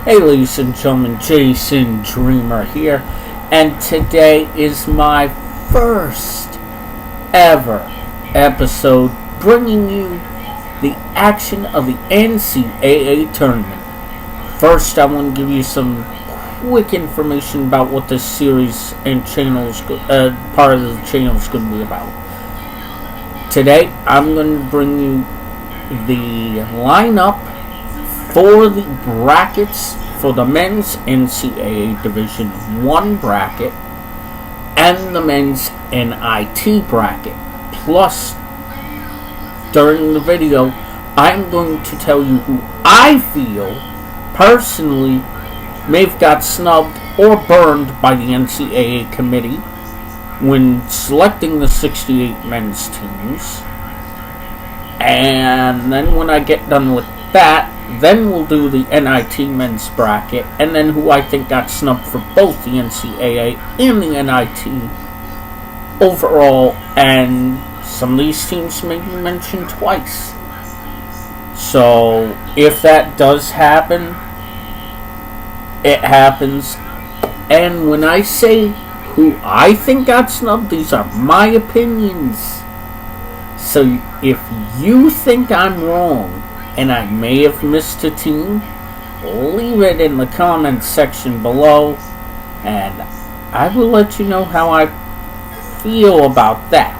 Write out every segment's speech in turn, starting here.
Hey ladies and gentlemen, Jason Dreamer here, and today is my first ever episode bringing you the action of the NCAA tournament. First, I want to give you some quick information about what this series and part of the channel is going to be about. Today, I'm going to bring you the lineup for the brackets for the men's NCAA Division I bracket and the men's NIT bracket. Plus, during the video, I'm going to tell you who I feel personally may have got snubbed or burned by the NCAA committee when selecting the 68 men's teams. And then when I get done with that, then we'll do the NIT men's bracket, and then who I think got snubbed for both the NCAA and the NIT overall, and some of these teams may be mentioned twice. So, if that does happen, it happens. And when I say who I think got snubbed, these are my opinions. So, if you think I'm wrong, and I may have missed a team, leave it in the comments section below, and I will let you know how I feel about that.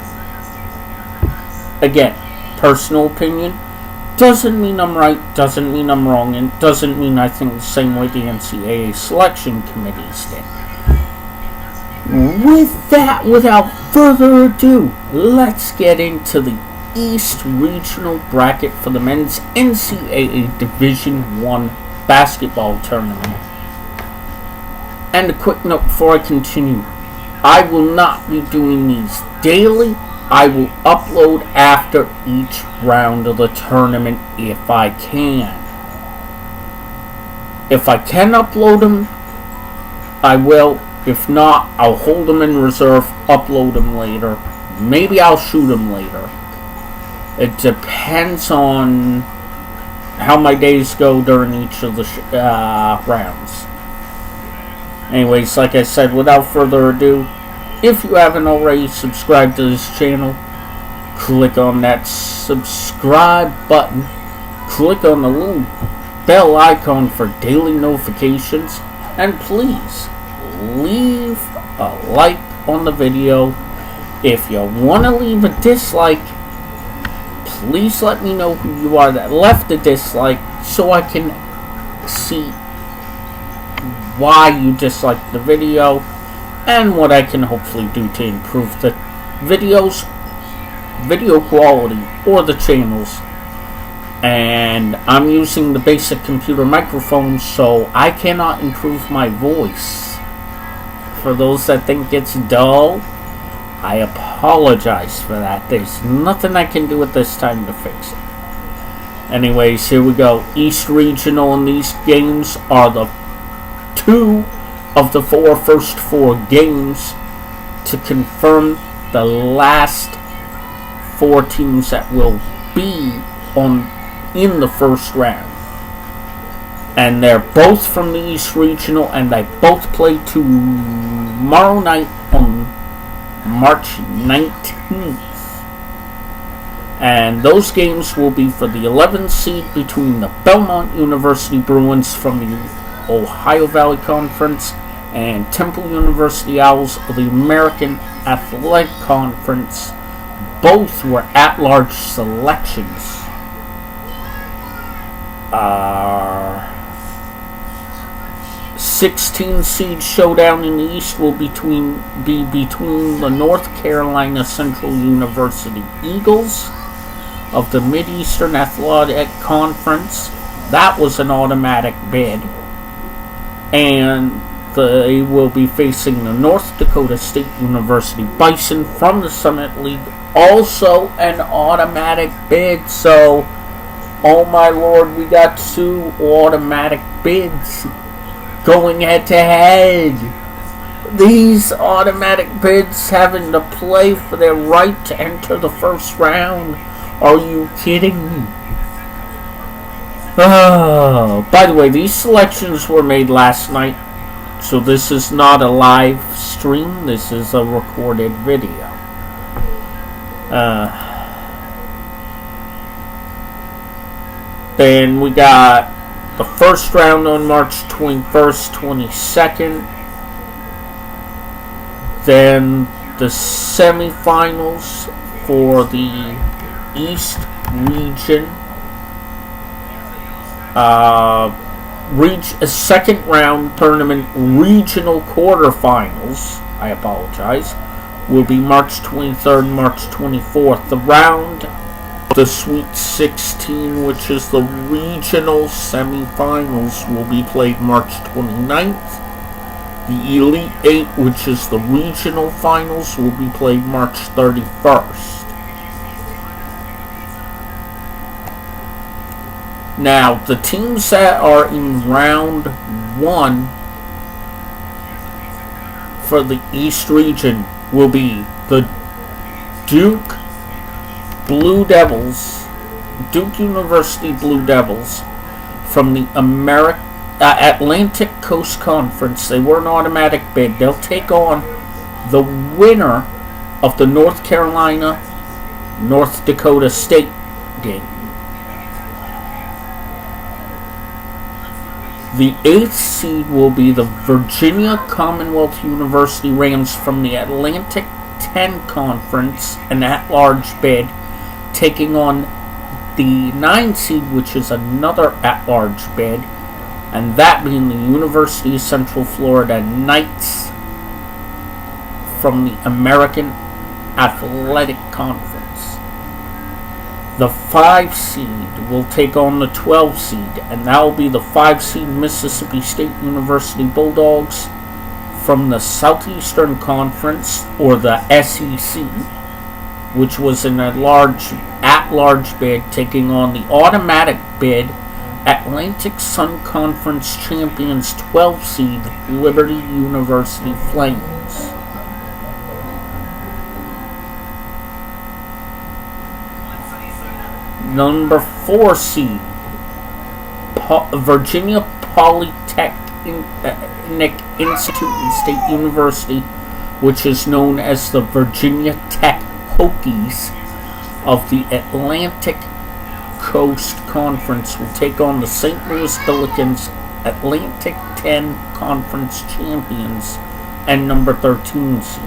Again, personal opinion, doesn't mean I'm right, doesn't mean I'm wrong, and doesn't mean I think the same way the NCAA selection committees did. With that, without further ado, let's get into the East Regional bracket for the men's NCAA Division I basketball tournament. And a quick note before I continue, I will not be doing these daily. I will upload after each round of the tournament if I can. If I can upload them, I will. If not, I'll hold them in reserve, upload them later. Maybe I'll shoot them later. It depends on how my days go during each of the rounds. Anyways, like I said, without further ado, if you haven't already subscribed to this channel, click on that subscribe button. Click on the little bell icon for daily notifications. And please, leave a like on the video. If you want to leave a dislike, please let me know who you are that left a dislike so I can see why you disliked the video and what I can hopefully do to improve the video quality or the channels. And I'm using the basic computer microphone, so I cannot improve my voice. For those that think it's dull, I apologize for that. There's nothing I can do at this time to fix it. Anyways, here we go. East Regional, and these games are the two of the first four games to confirm the last four teams that will be in the first round. And they're both from the East Regional, and they both play tomorrow night on March 19th. And those games will be for the 11th seed between the Belmont University Bruins from the Ohio Valley Conference and Temple University Owls of the American Athletic Conference. Both were at-large selections. 16 seed showdown in the East will be between the North Carolina Central University Eagles of the Mid-Eastern Athletic Conference. That was an automatic bid. And they will be facing the North Dakota State University Bison from the Summit League. Also an automatic bid. So, oh my lord, we got two automatic bids going head to head. These automatic bids having to play for their right to enter the first round. Are you kidding me? By the way, these selections were made last night, so this is not a live stream. This is a recorded video. Then we got the first round on March 21st, 22nd. Then the semifinals for the East region. A second round tournament regional quarterfinals, I apologize, will be March 23rd, March 24th. The Sweet 16, which is the regional semifinals, will be played March 29th. The Elite 8, which is the regional finals, will be played March 31st. Now, the teams that are in round 1 for the East region will be the Duke University Blue Devils from the Atlantic Coast Conference. They were an automatic bid. They'll take on the winner of the North Carolina, North Dakota State game. The 8th seed will be the Virginia Commonwealth University Rams from the Atlantic 10 Conference, an at-large bid, taking on the 9th seed, which is another at-large bid, and that being the University of Central Florida Knights from the American Athletic Conference. The 5 seed will take on the 12 seed, and that will be the 5 seed Mississippi State University Bulldogs from the Southeastern Conference, or the SEC, which was an at-large bid, taking on the automatic bid Atlantic Sun Conference champions 12 seed Liberty University Flames. Number 4 seed, Virginia Polytechnic Institute and State University, which is known as the Virginia Tech Hokies of the Atlantic Coast Conference, will take on the St. Louis Billikens, Atlantic 10 Conference champions, and number 13 seed.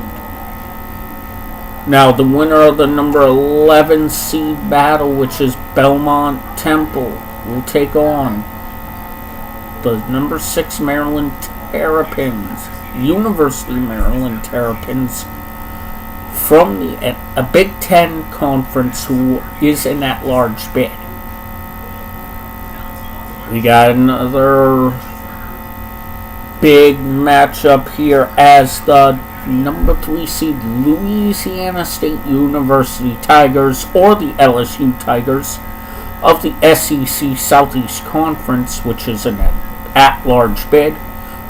Now, the winner of the number 11 seed battle, which is Belmont Temple, will take on the number 6 Maryland Terrapins, University of Maryland Terrapins, from a Big Ten conference, who is an at-large bid. We got another big matchup here as the number 3 seed Louisiana State University Tigers, or the LSU Tigers, of the SEC Southeast Conference, which is an at-large bid,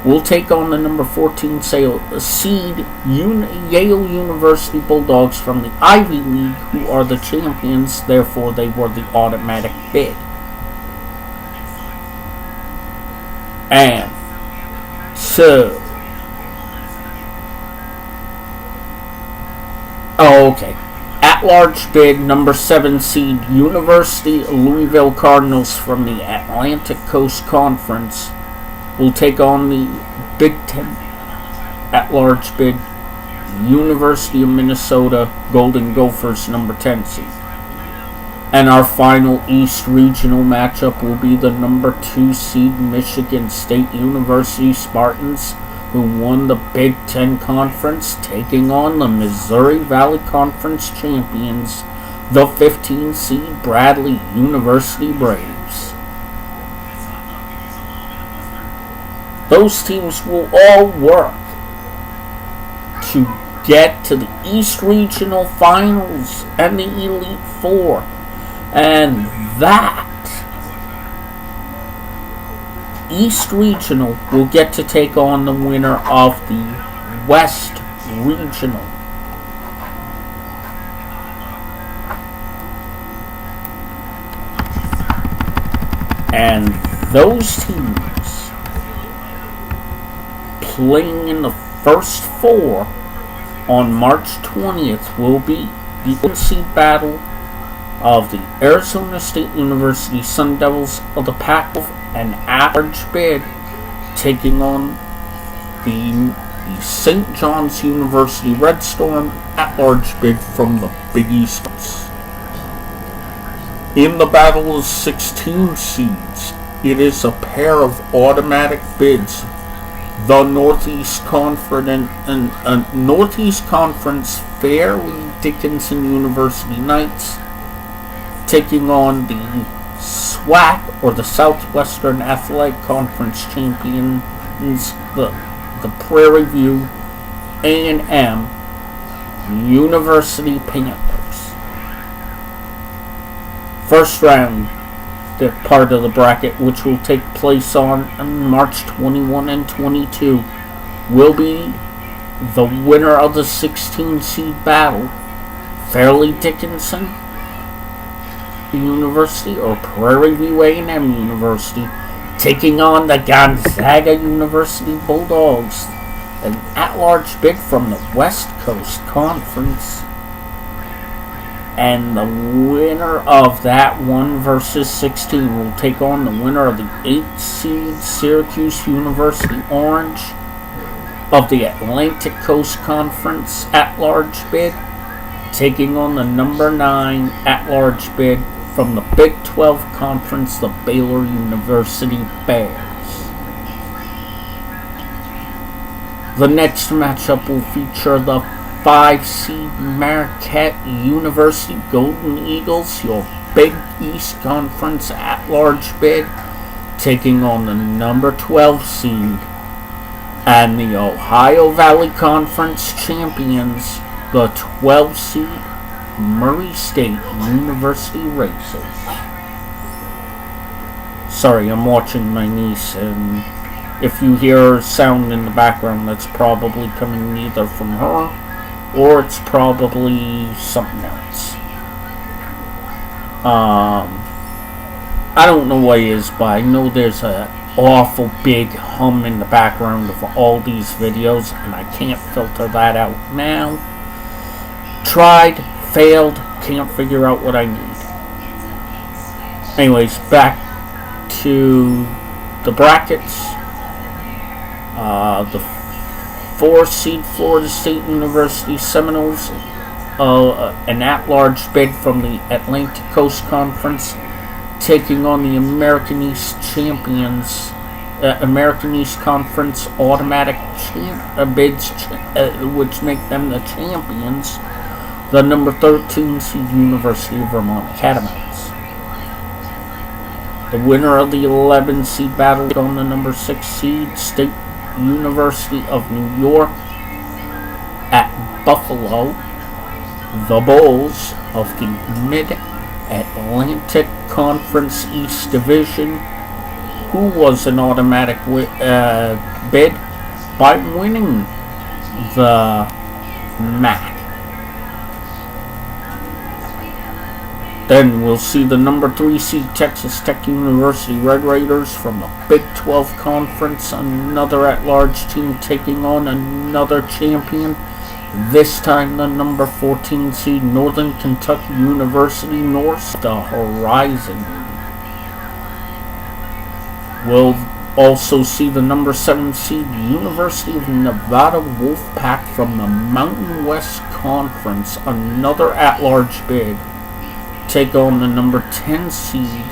will take on the number 14 seed Yale University Bulldogs from the Ivy League, who are the champions. Therefore, they were the automatic bid. And so, at-large bid number 7 seed University of Louisville Cardinals from the Atlantic Coast Conference will take on the Big Ten at-large bid University of Minnesota Golden Gophers number 10 seed. And our final East Regional matchup will be the number 2 seed Michigan State University Spartans, who won the Big Ten Conference, taking on the Missouri Valley Conference champions, the 15 seed Bradley University Braves. Those teams will all work to get to the East Regional Finals and the Elite Four. And that East Regional will get to take on the winner of the West Regional. And those teams playing in the first four on March 20th will be the seed battle of the Arizona State University Sun Devils of the Pac-12 and at-large bid taking on the St. John's University Red Storm at-large bid from the Big East. In the battle of 16 seeds, it is a pair of automatic bids. The Northeast Conference Fairleigh Dickinson University Knights taking on the SWAC, or the Southwestern Athletic Conference champions, the Prairie View A&M University Panthers. First round, the part of the bracket, which will take place on March 21 and 22, will be the winner of the 16 seed battle, Fairleigh Dickinson University or Prairie View A&M University, taking on the Gonzaga University Bulldogs, an at-large bid from the West Coast Conference. And the winner of that 1 versus 16 will take on the winner of the 8th seed Syracuse University Orange of the Atlantic Coast Conference at-large bid, taking on the number 9 at-large bid from the Big 12 Conference, the Baylor University Bears. The next matchup will feature the 5 seed Marquette University Golden Eagles, your Big East Conference at-large bid, taking on the number 12 seed and the Ohio Valley Conference champions, the 12 seed Murray State University Racers. Sorry, I'm watching my niece, and if you hear sound in the background, that's probably coming either from her or it's probably something else. I don't know what it is, but I know there's an awful big hum in the background of all these videos, and I can't filter that out now. Tried, failed, can't figure out what I need. Anyways, back to the brackets. The 4 seed Florida State University Seminoles, an at-large bid from the Atlantic Coast Conference, taking on the American East champions, American East Conference automatic bids, which make them the champions, the number 13 seed University of Vermont Catamounts. The winner of the 11 seed battle on the number 6 seed State University of New York at Buffalo, the Bulls of the Mid-Atlantic Conference East Division, who was an automatic bid by winning the MAC. Then we'll see the number 3 seed Texas Tech University Red Raiders from the Big 12 Conference, another at-large team taking on another champion, this time the number 14 seed Northern Kentucky University North, the Horizon. We'll also see the number 7 seed University of Nevada Wolfpack from the Mountain West Conference, another at-large bid, take on the number 10 seed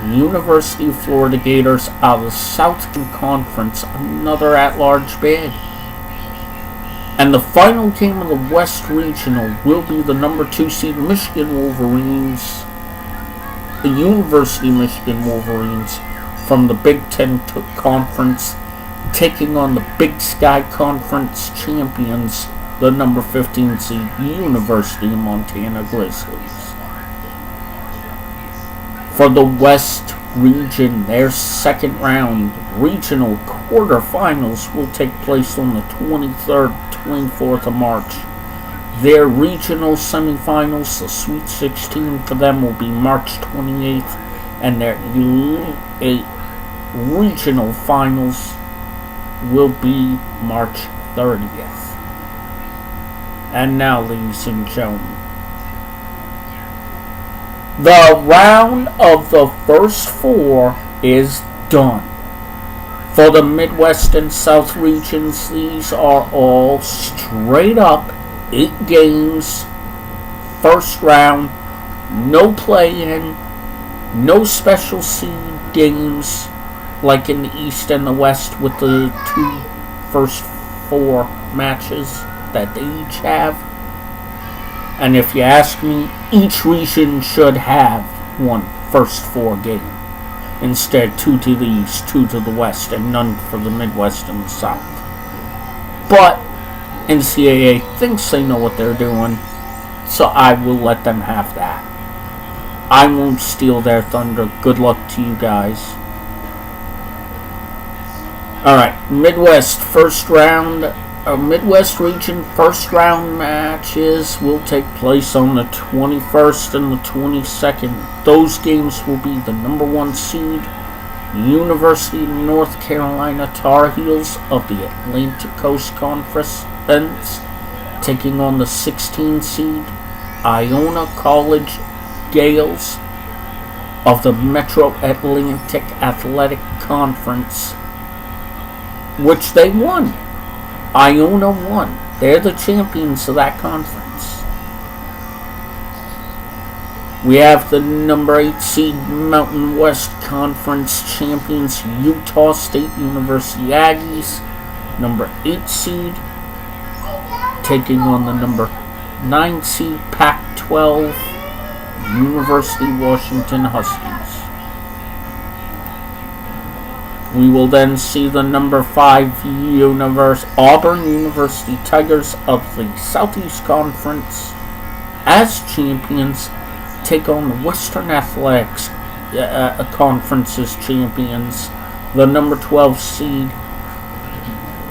University of Florida Gators out of the Southern Conference, another at-large bid. And the final game of the West Regional will be the number 2 seed Michigan Wolverines, the University of Michigan Wolverines from the Big 10 Conference, taking on the Big Sky Conference champions, the number 15 seed University of Montana Grizzlies. For the West Region, their second round regional quarterfinals will take place on the 23rd, 24th of March. Their regional semifinals, the Sweet 16 for them, will be March 28th and their Elite 8 regional finals will be March 30th. And now, ladies and gentlemen, the round of the first four is done. For the Midwest and South regions, these are all straight up 8 games, first round, no play-in, no special seed games like in the East and the West with the 2 first 4 matches that they each have. And if you ask me, each region should have 1 first 4 game. Instead, 2 to the East, 2 to the West, and none for the Midwest and the South. But NCAA thinks they know what they're doing, so I will let them have that. I won't steal their thunder. Good luck to you guys. Alright, Midwest region first round matches will take place on the 21st and the 22nd. Those games will be the number 1 seed, University of North Carolina Tar Heels of the Atlantic Coast Conference, taking on the 16 seed, Iona College Gales of the Metro Atlantic Athletic Conference, which they won. Iona won. They're the champions of that conference. We have the number 8 seed Mountain West Conference champions Utah State University Aggies, number 8 seed, taking on the number 9 seed Pac-12 University Washington Huskies. We will then see the number 5 Auburn University Tigers of the Southeast Conference as champions take on the Western Athletics Conference's champions, the number 12 seed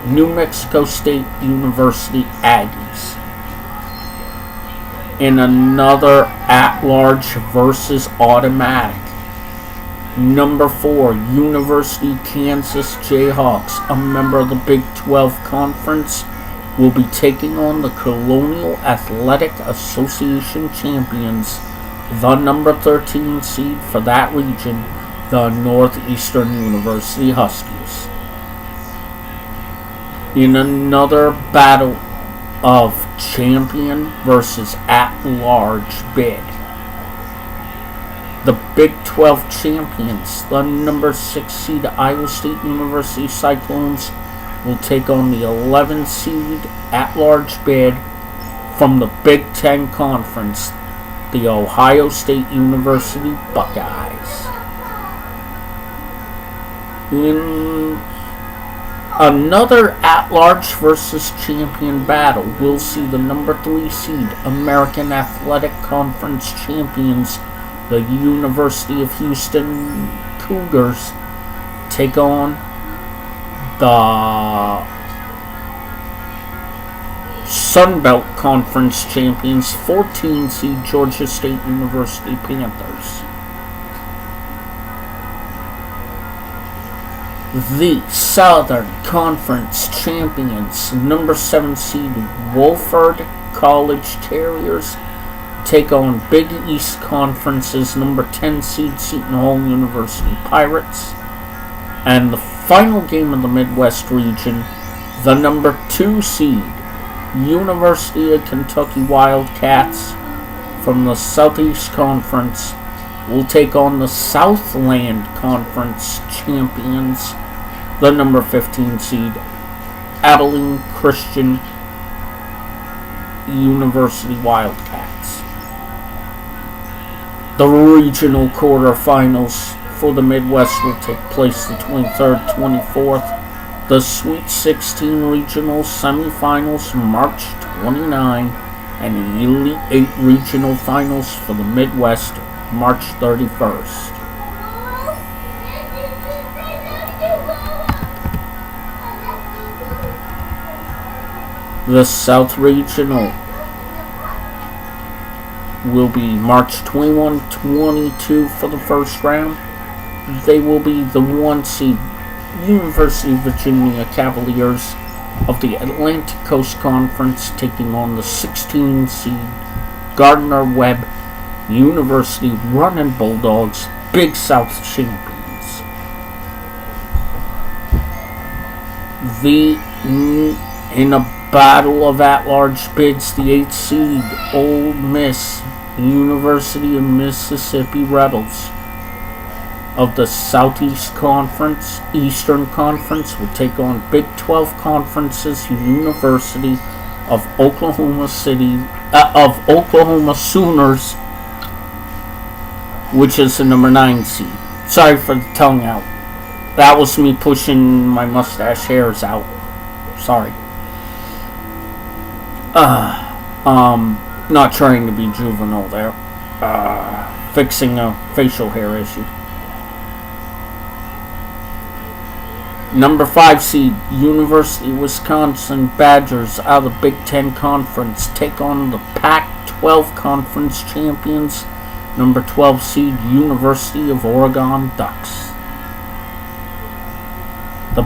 New Mexico State University Aggies. In another at-large versus automatic, number 4, University Kansas Jayhawks, a member of the Big 12 Conference, will be taking on the Colonial Athletic Association champions, the number 13 seed for that region, the Northeastern University Huskies. In another battle of champion versus at-large bid, the Big 12 champions, the number 6 seed Iowa State University Cyclones, will take on the 11 seed at-large bid from the Big 10 Conference, the Ohio State University Buckeyes. In another at-large versus champion battle, we'll see the number 3 seed American Athletic Conference champions, the University of Houston Cougars, take on the Sun Belt Conference champions, 14 seed Georgia State University Panthers. The Southern Conference champions, number 7 seed Wofford College Terriers, take on Big East Conference's number 10 seed Seton Hall University Pirates. And the final game of the Midwest region, the number 2 seed University of Kentucky Wildcats from the Southeast Conference will take on the Southland Conference champions, the number 15 seed Abilene Christian University Wildcats. The regional quarterfinals for the Midwest will take place the 23rd, 24th. The Sweet 16 regional semifinals March 29, and the Elite 8 regional finals for the Midwest March 31st. The South Regional will be March 21-22 for the first round. They will be the 1 seed University of Virginia Cavaliers of the Atlantic Coast Conference taking on the 16 seed Gardner-Webb University Running Bulldogs, Big South champions. In a battle of at-large bids, the 8th seed Ole Miss University of Mississippi Rebels of the Southeast Conference, Eastern Conference, will take on Big 12 Conference's University of Oklahoma Sooners, which is the number 9 seed. Sorry for the tongue out. That was me pushing my mustache hairs out. Sorry. Not trying to be juvenile there. Fixing a facial hair issue. Number 5 seed University of Wisconsin Badgers out of the Big Ten Conference take on the Pac-12 Conference champions, number 12 seed University of Oregon Ducks. The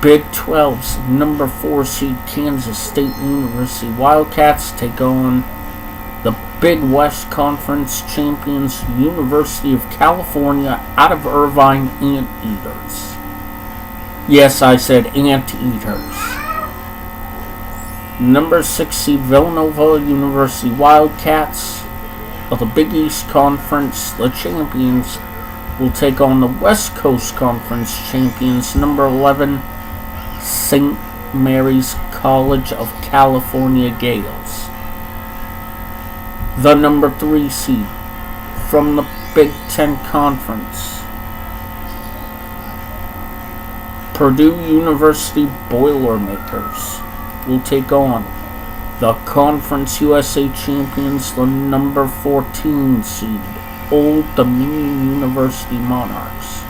Big 12's number 4 seed Kansas State University Wildcats take on the Big West Conference champions University of California out of Irvine Anteaters. Yes, I said Anteaters. Number 6 seed Villanova University Wildcats of the Big East Conference, the champions, will take on the West Coast Conference champions, number 11 St. Mary's College of California Gales. The number 3 seed from the Big Ten Conference, Purdue University Boilermakers, will take on the Conference USA champions, the number 14 seed Old Dominion University Monarchs.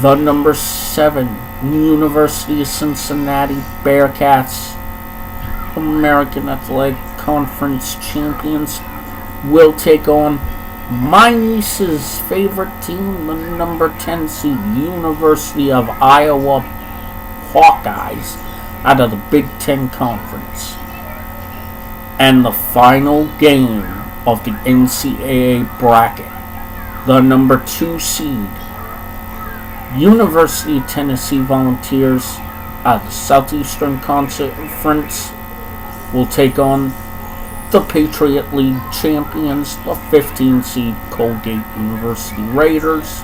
The number 7 University of Cincinnati Bearcats, American Athletic Conference champions, will take on my niece's favorite team, the number 10 seed University of Iowa Hawkeyes out of the Big Ten Conference. And the final game of the NCAA bracket, the number 2 seed University of Tennessee Volunteers out of the Southeastern Conference will take on the Patriot League champions, the 15 seed Colgate University Raiders,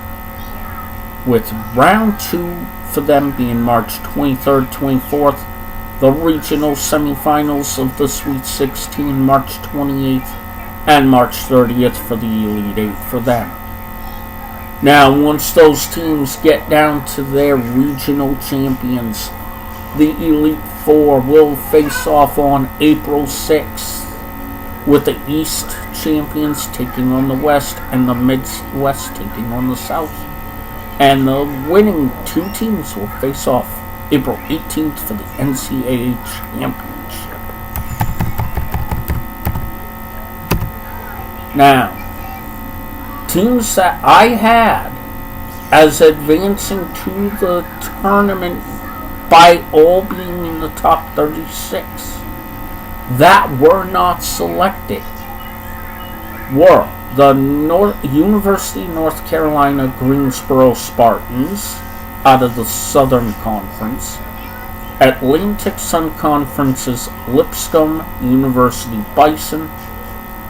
with round 2 for them being March 23rd, 24th, the regional semifinals of the Sweet 16 March 28th, and March 30th for the Elite 8 for them. Now, once those teams get down to their regional champions, the Elite 4 will face off on April 6th, with the East champions taking on the West and the Midwest taking on the South. And the winning 2 teams will face off April 18th for the NCAA Championship. Now, teams that I had as advancing to the tournament by all being in the top 36 that were not selected were the University of North Carolina Greensboro Spartans out of the Southern Conference, Atlantic Sun Conference's Lipscomb University Bison,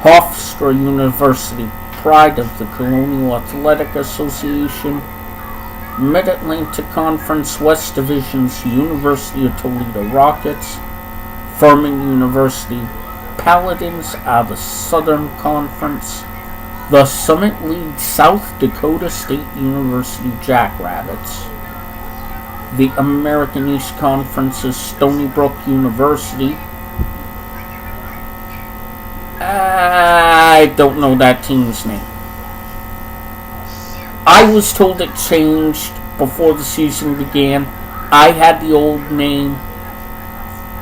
Hofstra University Pride of the Colonial Athletic Association, Mid-Atlantic Conference West Division's University of Toledo Rockets, Furman University Paladins out of the Southern Conference, the Summit League South Dakota State University Jackrabbits, the American East Conference's Stony Brook University. I don't know that team's name. I was told it changed before the season began. I had the old name.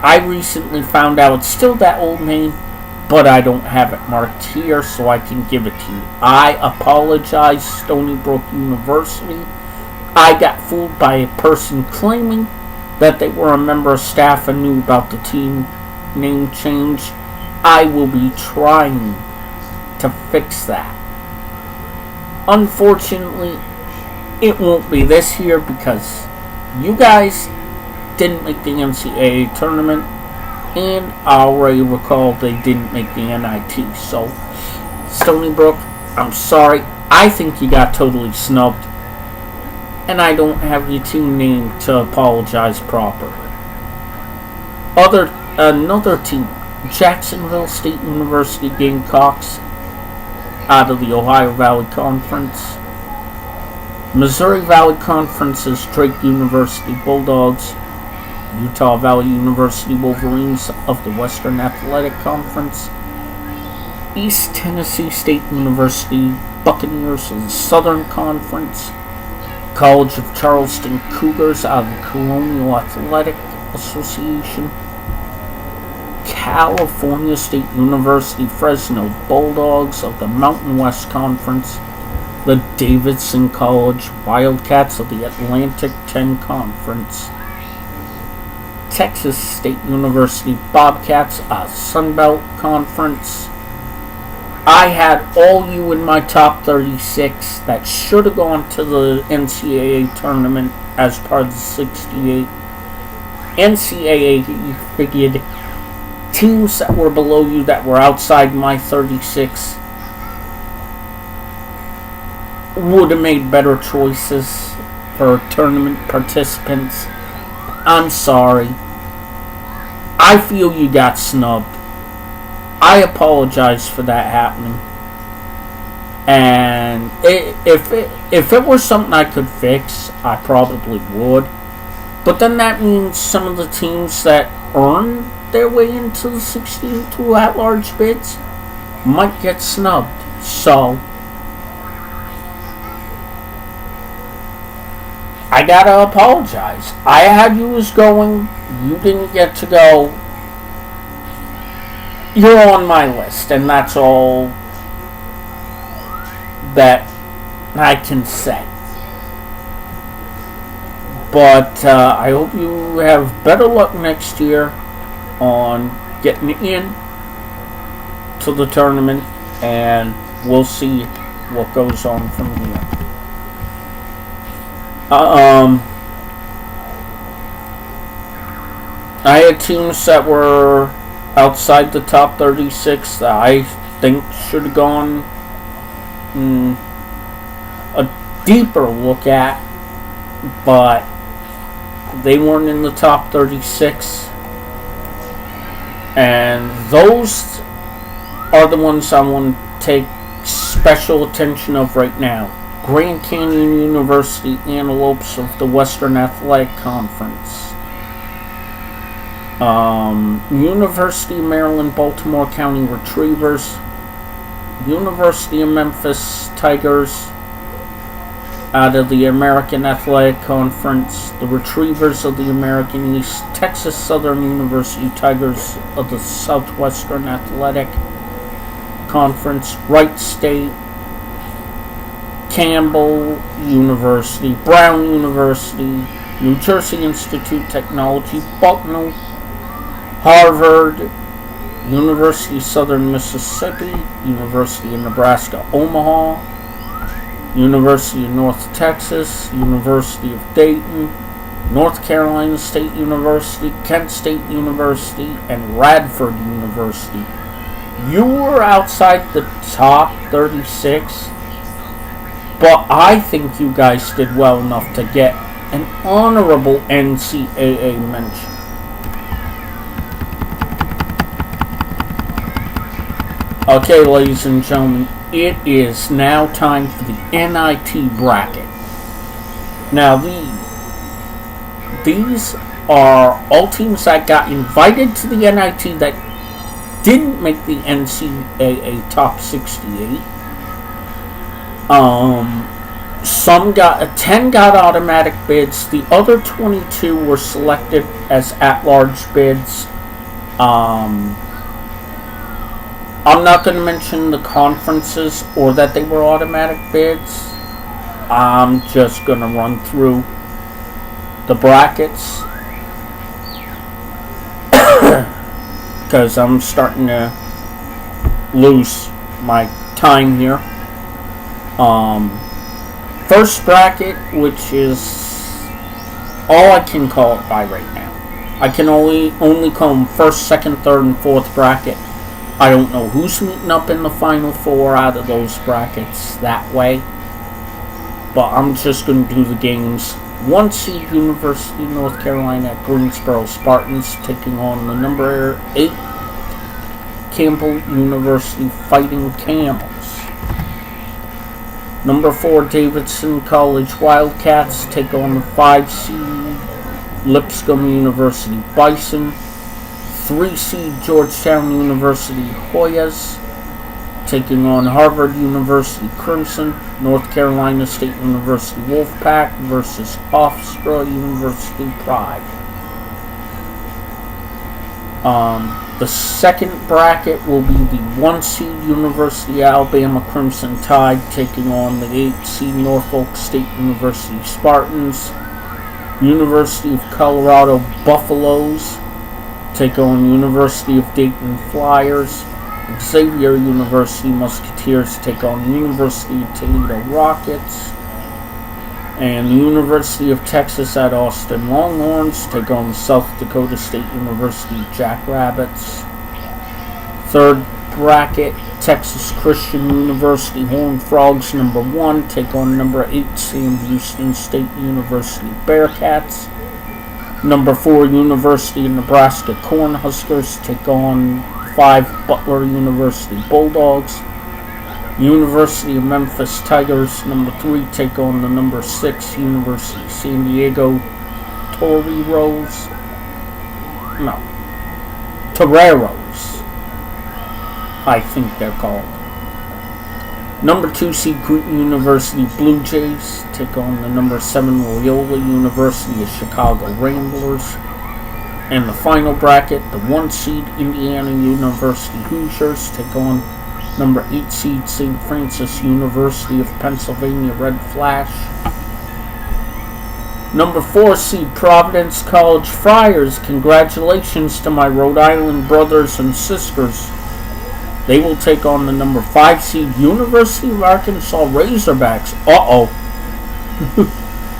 I recently found out it's still that old name, but I don't have it marked here, so I can give it to you. I apologize, Stony Brook University. I got fooled by a person claiming that they were a member of staff and knew about the team name change. I will be trying to fix that. Unfortunately, it won't be this year because you guys didn't make the NCAA tournament, and I already recall they didn't make the NIT. So, Stony Brook, I'm sorry. I think you got totally snubbed, and I don't have your team name to apologize properly. Another team, Jacksonville State University Gamecocks, out of the Ohio Valley Conference. Missouri Valley Conference's Drake University Bulldogs, Utah Valley University Wolverines of the Western Athletic Conference, East Tennessee State University Buccaneers of the Southern Conference, College of Charleston Cougars out of the Colonial Athletic Association, California State University Fresno Bulldogs of the Mountain West Conference, the Davidson College Wildcats of the Atlantic 10 Conference, Texas State University Bobcats of Sunbelt Conference. I had all you in my top 36 that should have gone to the NCAA tournament as part of the 68. NCAA figured teams that were below you that were outside my 36 would have made better choices for tournament participants. I'm sorry. I feel you got snubbed. I apologize for that happening. And if it were something I could fix, I probably would. But then that means some of the teams that earn their way into the 62 at-large bids might get snubbed. So I gotta apologize. I had you as going. You didn't get to go. You're on my list, and that's all that I can say. But I hope you have better luck next year on getting in to the tournament, and we'll see what goes on from here. I had teams that were outside the top 36 that I think should have gone a deeper look at, but they weren't in the top 36. And those are the ones I want to take special attention of right now. Grand Canyon University Antelopes of the Western Athletic Conference. University of Maryland Baltimore County Retrievers. University of Memphis Tigers out of the American Athletic Conference. The Retrievers of the American East. Texas Southern University Tigers of the Southwestern Athletic Conference. Wright State. Campbell University. Brown University. New Jersey Institute Technology. Bucknell. Harvard, University of Southern Mississippi, University of Nebraska Omaha, University of North Texas, University of Dayton, North Carolina State University, Kent State University, and Radford University. You were outside the top 36, but I think you guys did well enough to get an honorable NCAA mention. Okay, ladies and gentlemen, it is now time for the NIT bracket. Now, these are all teams that got invited to the NIT that didn't make the NCAA top 68. 10 got automatic bids. The other 22 were selected as at-large bids. I'm not going to mention the conferences or that they were automatic bids. I'm just going to run through the brackets because I'm starting to lose my time here. First bracket, which is all I can call it by right now. I can only call them first, second, third, and fourth bracket. I don't know who's meeting up in the final four out of those brackets that way. But I'm just going to do the games. 1 seed University of North Carolina at Greensboro Spartans taking on the number 8 Campbell University Fighting Camels. Number 4 Davidson College Wildcats take on the 5 seed Lipscomb University Bison. 3 seed Georgetown University Hoyas taking on Harvard University Crimson. North Carolina State University Wolfpack versus Hofstra University Pride. The second bracket will be the 1 seed University Alabama Crimson Tide taking on the 8 seed Norfolk State University Spartans. University of Colorado Buffaloes take on University of Dayton Flyers. Xavier University Musketeers take on University of Toledo Rockets. And the University of Texas at Austin Longhorns take on South Dakota State University Jackrabbits. Third bracket, Texas Christian University Horned Frogs number 1 take on number 8 Sam Houston State University Bearcats. Number 4 University of Nebraska Cornhuskers take on 5 Butler University Bulldogs. University of Memphis Tigers number 3 take on the number 6 University of San Diego Toreros. I think they're called. Number 2 seed Creighton University Blue Jays take on the number 7 Loyola University of Chicago Ramblers. And the final bracket, the 1 seed Indiana University Hoosiers take on number 8 seed St. Francis University of Pennsylvania Red Flash. Number 4 seed Providence College Friars. Congratulations to my Rhode Island brothers and sisters. They will take on the number 5 seed University of Arkansas Razorbacks.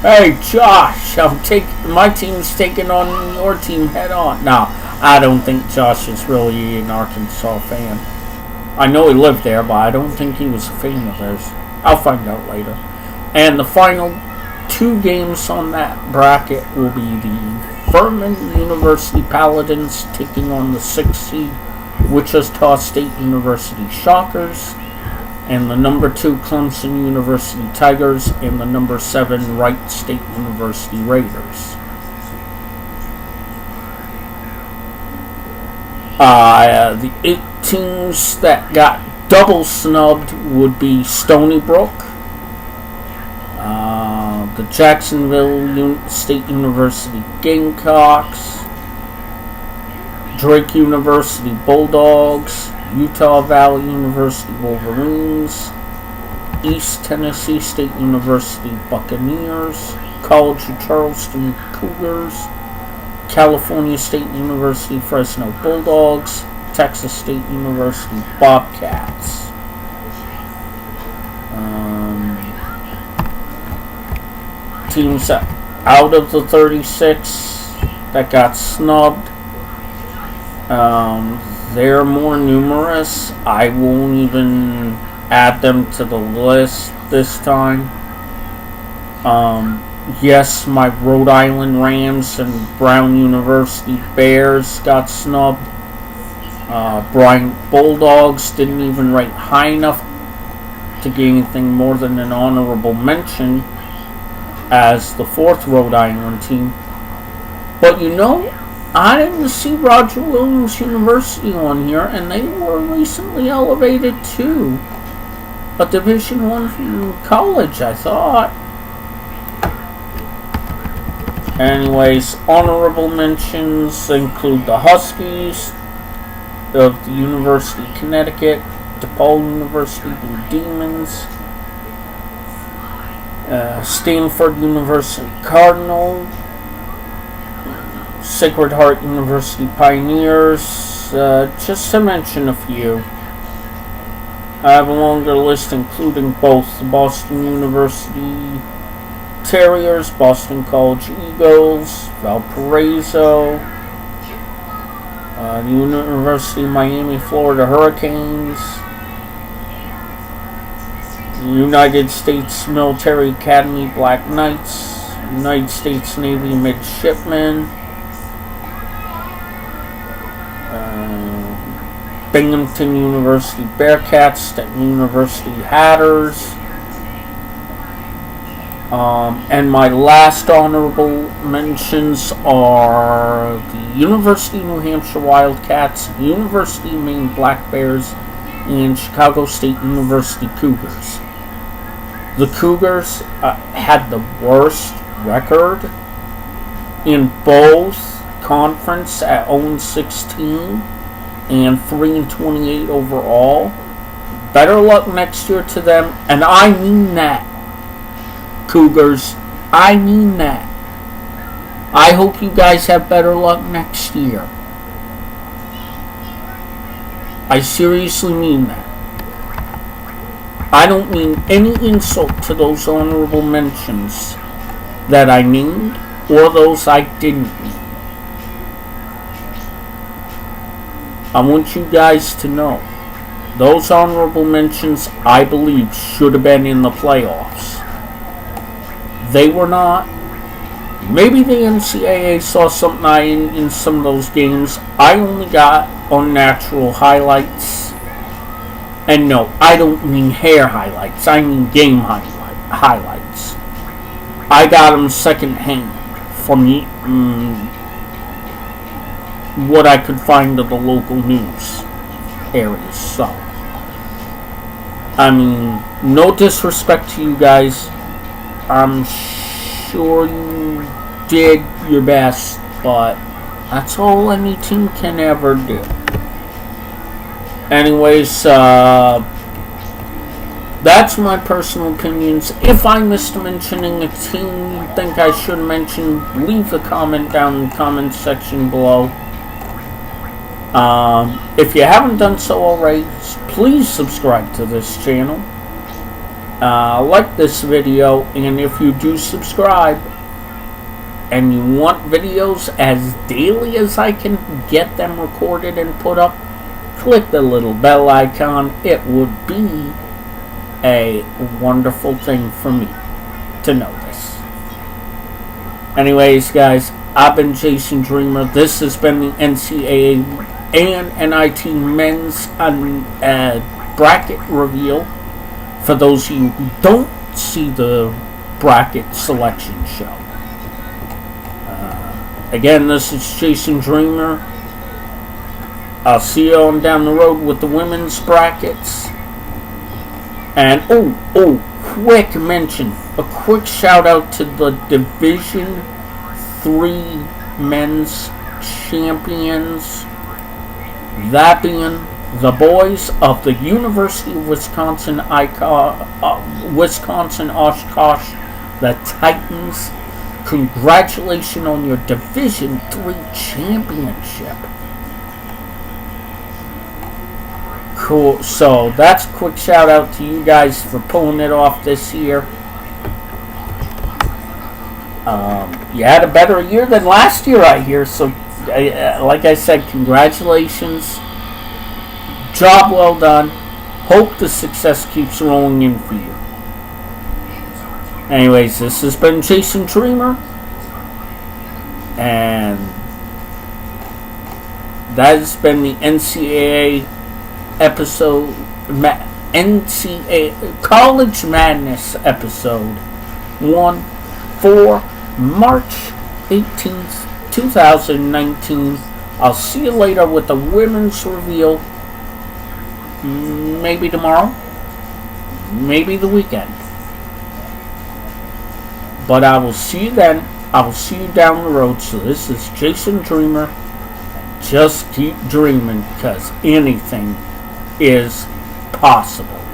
Hey Josh, my team's taking on your team head on. No, I don't think Josh is really an Arkansas fan. I know he lived there, but I don't think he was a fan of theirs. I'll find out later. And the final 2 games on that bracket will be the Furman University Paladins taking on the 6 seed Wichita State University Shockers, and the number 2 Clemson University Tigers, and the number 7 Wright State University Raiders. The 8 teams that got double snubbed would be Stony Brook, the Jacksonville State University Gamecocks, Drake University Bulldogs, Utah Valley University Wolverines, East Tennessee State University Buccaneers, College of Charleston Cougars, California State University Fresno Bulldogs, Texas State University Bobcats. Teams out of the 36 that got snubbed, they're more numerous. I won't even add them to the list this time. Yes, my Rhode Island Rams and Brown University Bears got snubbed. Bryant Bulldogs didn't even rate high enough to get anything more than an honorable mention as the 4th Rhode Island team. But I didn't see Roger Williams University on here, and they were recently elevated to a Division I college, I thought. Anyways, honorable mentions include the Huskies, of the University of Connecticut, DePaul University Blue Demons, Stanford University Cardinal, Sacred Heart University Pioneers, just to mention a few. I have a longer list including both the Boston University Terriers, Boston College Eagles, Valparaiso, the University of Miami, Florida Hurricanes, the United States Military Academy Black Knights, United States Navy Midshipmen, Binghamton University Bearcats, Stanton University Hatters, and my last honorable mentions are the University of New Hampshire Wildcats, University of Maine Black Bears, and Chicago State University Cougars. The Cougars had the worst record in both conference at 0-16 and 3-28 overall. Better luck next year to them, and I mean that. Cougars, I mean that. I hope you guys have better luck next year. I seriously mean that. I don't mean any insult to those honorable mentions that I named or those I didn't name. I want you guys to know those honorable mentions, I believe, should have been in the playoffs. They were not. Maybe the NCAA saw something in some of those games. I only got unnatural highlights. And no, I don't mean hair highlights. I mean game highlights. I got them secondhand from what I could find of the local news areas. So, I mean, no disrespect to you guys. I'm sure you did your best, but that's all any team can ever do. Anyways, that's my personal opinions. If I missed mentioning a team you think I should mention, leave a comment down in the comment section below. If you haven't done so already, please subscribe to this channel. Like this video, and if you do subscribe and you want videos as daily as I can get them recorded and put up, click the little bell icon. It would be a wonderful thing for me to know this. Anyways, guys, I've been Jason Dreamer. This has been the NCAA and NIT men's bracket reveal. For those of you who don't see the bracket selection show. Again, this is Jason Dreamer. I'll see you on down the road with the women's brackets. And, quick mention. A quick shout out to the Division 3 men's champions. That being the boys of the University of Wisconsin, Wisconsin Oshkosh, the Titans. Congratulations on your Division 3 championship. Cool. So that's a quick shout out to you guys for pulling it off this year. You had a better year than last year, I hear. So, like I said, congratulations. Job well done. Hope the success keeps rolling in for you. Anyways, this has been Jason Dreamer. And that has been the NCAA episode, NCAA College Madness episode 1 for March 18th, 2019. I'll see you later with the women's reveal. Maybe tomorrow, maybe the weekend. But I will see you then. I will see you down the road. So this is Jason Dreamer. just keep dreaming, because anything is possible.